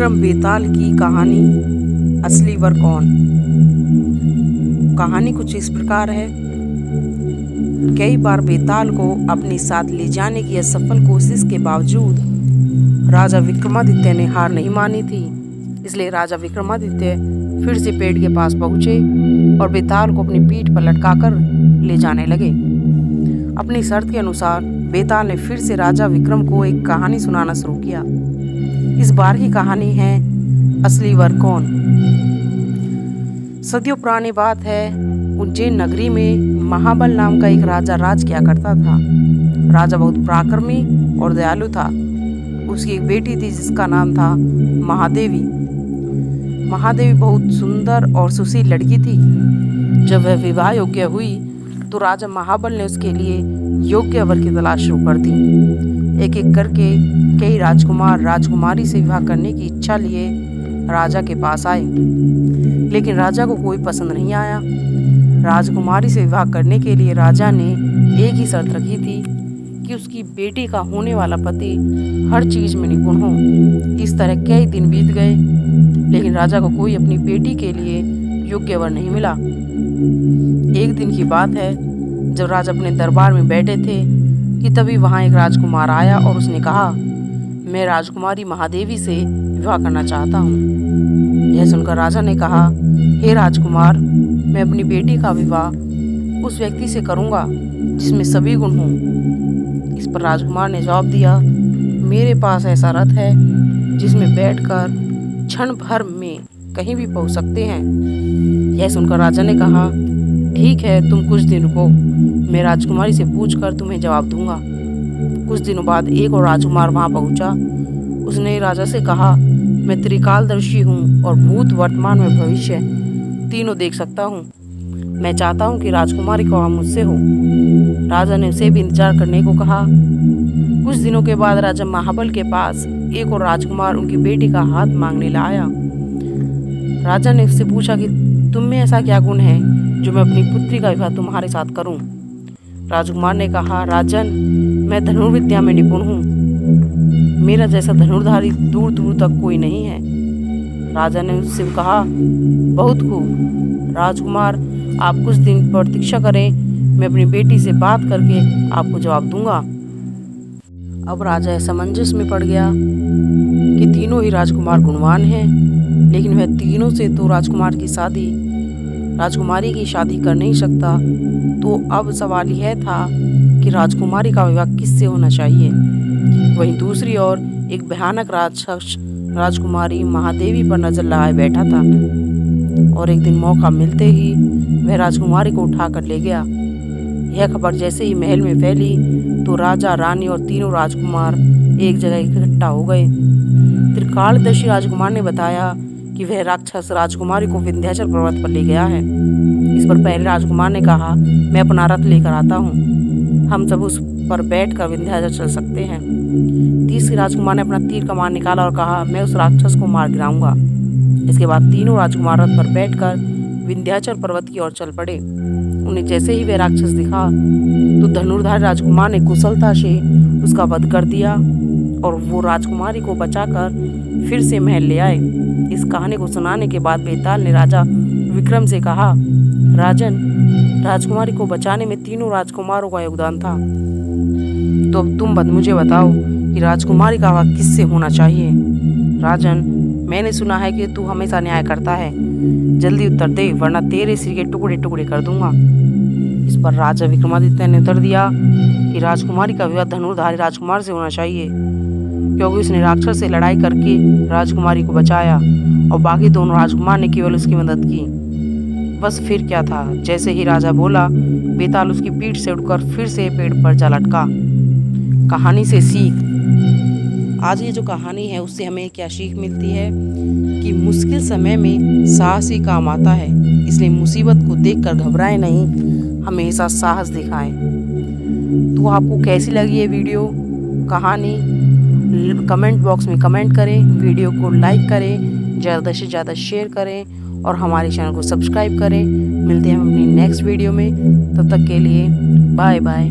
विक्रम बेताल की कहानी असली वर कौन। कहानी कुछ इस प्रकार है। कई बार बेताल को अपने साथ ले जाने की असफल कोशिश के बावजूद राजा विक्रमादित्य ने हार नहीं मानी थी। इसलिए राजा विक्रमादित्य फिर से पेड़ के पास पहुंचे और बेताल को अपनी पीठ पर लटकाकर ले जाने लगे। अपनी शर्त के अनुसार बेताल ने फिर से राजा विक्रम को एक कहानी सुनाना शुरू किया। इस बार की कहानी है असली वर कौन। सदियों पुरानी बात है। उज्जैन नगरी में महाबल नाम का एक राजा राज किया करता था। राजा बहुत पराक्रमी और दयालु था। उसकी एक बेटी थी जिसका नाम था महादेवी। महादेवी बहुत सुंदर और सुशील लड़की थी। जब वह विवाह योग्य हुई तो राजा महाबल ने उसके लिए योग्य वर की तलाश शुरू कर दी। एक एक करके कई राजकुमार राजकुमारी से विवाह करने की इच्छा लिए राजा के पास आए, लेकिन राजा को कोई पसंद नहीं आया। राजकुमारी से विवाह करने के लिए राजा ने एक ही शर्त रखी थी कि उसकी बेटी का होने वाला पति हर चीज में निपुण हो। इस तरह कई दिन बीत गए, लेकिन राजा को कोई अपनी बेटी के लिए योग्य वर नहीं मिला। एक दिन की बात है, जब राजा अपने दरबार में बैठे थे कि तभी वहां एक राजकुमार आया और उसने कहा, मैं राजकुमारी महादेवी से विवाह करना चाहता हूँ। यह सुनकर राजा ने कहा, हे राजकुमार, मैं अपनी बेटी का विवाह उस व्यक्ति से करूँगा जिसमें सभी गुण हों। इस पर राजकुमार ने जवाब दिया, मेरे पास ऐसा रथ है जिसमें बैठकर क्षण भर में कहीं भी पहुँच सकते हैं। यह सुनकर राजा ने कहा, ठीक है, तुम कुछ दिन रुको, मैं राजकुमारी से पूछकर तुम्हें जवाब दूंगा। कुछ दिनों बाद एक और राजकुमार वहां पहुंचा। उसने राजा से कहा, मैं त्रिकालदर्शी हूँ और भूत, वर्तमान में भविष्य तीनों देख सकता हूँ। मैं चाहता हूँ कि राजकुमारी का मुझसे हो। राजा ने उसे भी इंतजार करने को कहा। कुछ दिनों के बाद राजा महाबल के पास एक और राजकुमार उनकी बेटी का हाथ मांगने लाया। राजा ने उससे पूछा कि तुम में ऐसा क्या गुण है जो मैं अपनी पुत्री का विवाह तुम्हारे साथ करूं। राजकुमार ने कहा, राजन, मैं धनुर्विद्या में निपुण हूँ। मेरा जैसा धनुर्धारी दूर दूर तक कोई नहीं है। राजा ने उससे कहा, बहुत खूब राजकुमार, आप कुछ दिन प्रतीक्षा करें, मैं अपनी बेटी से बात करके आपको जवाब दूंगा। अब राजा असमंजस में पड़ गया कि तीनों ही राजकुमार गुणवान हैं, लेकिन वह तीनों से तो राजकुमारी की शादी कर नहीं सकता। तो अब सवाल यह था कि राजकुमारी का विवाह किससे होना चाहिए। वहीं दूसरी ओर एक भयानक राक्षस राजकुमारी महादेवी पर नजर लगाए बैठा था और एक दिन मौका मिलते ही वह राजकुमारी को उठाकर ले गया। यह खबर जैसे ही महल में फैली तो राजा, रानी और तीनों राजकुमार एक जगह इकट्ठा हो गए। त्रिकालदर्शी राजकुमार ने बताया कि वह राक्षस राजकुमारी को विंध्याचल पर्वत पर ले गया है। इस पर पहले राजकुमार ने कहा, मैं अपना रथ लेकर आता हूँ, हम सब उस पर बैठकर विंध्याचल चल सकते हैं। तीसरे राजकुमार ने अपना तीर कमान निकाला और कहा, मैं उस राक्षस को मार गिराऊंगा। इसके बाद तीनों राजकुमार रथ पर बैठकर विंध्याचल पर्वत की ओर चल पड़े। उन्हें जैसे ही वह राक्षस दिखा तो धनुर्धारी राजकुमार ने कुशलता से उसका वध कर दिया और वो राजकुमारी को बचाकर फिर से महल ले आए। इस कहानी को सुनाने के बाद बेताल ने राजा विक्रम से कहा, राजन, राजकुमारी को बचाने में तीनों राजकुमारों का योगदान था। तो अब तुम मुझे बताओ कि राजकुमारी का विवाह किससे होना चाहिए। राजन, मैंने सुना है कि तू हमेशा न्याय करता है, जल्दी उत्तर दे वरना तेरे सिर के टुकड़े टुकड़े कर दूंगा। इस पर राजा विक्रमादित्य ने उत्तर दिया कि राजकुमारी का विवाह धनुर्धारी राजकुमार से होना चाहिए, क्योंकि उसने राक्षस से लड़ाई करके राजकुमारी को बचाया और बाकी दोनों राजकुमार ने केवल उसकी मदद की। बस फिर क्या था, जैसे ही राजा बोला, बेताल उसकी पीठ से उठकर फिर से पेड़ पर जा लटका। कहानी से सीख। आज ये जो कहानी है उससे हमें क्या सीख मिलती है कि मुश्किल समय में साहस ही काम आता है। इसलिए मुसीबत को देखकर घबराएं नहीं, हमेशा साहस दिखाएं। तो आपको कैसी लगी ये वीडियो कहानी, कमेंट बॉक्स में कमेंट करें, वीडियो को लाइक करें, ज़्यादा से ज़्यादा शेयर करें और हमारे चैनल को सब्सक्राइब करें। मिलते हैं हम अपनी नेक्स्ट वीडियो में, तब तक के लिए बाय बाय।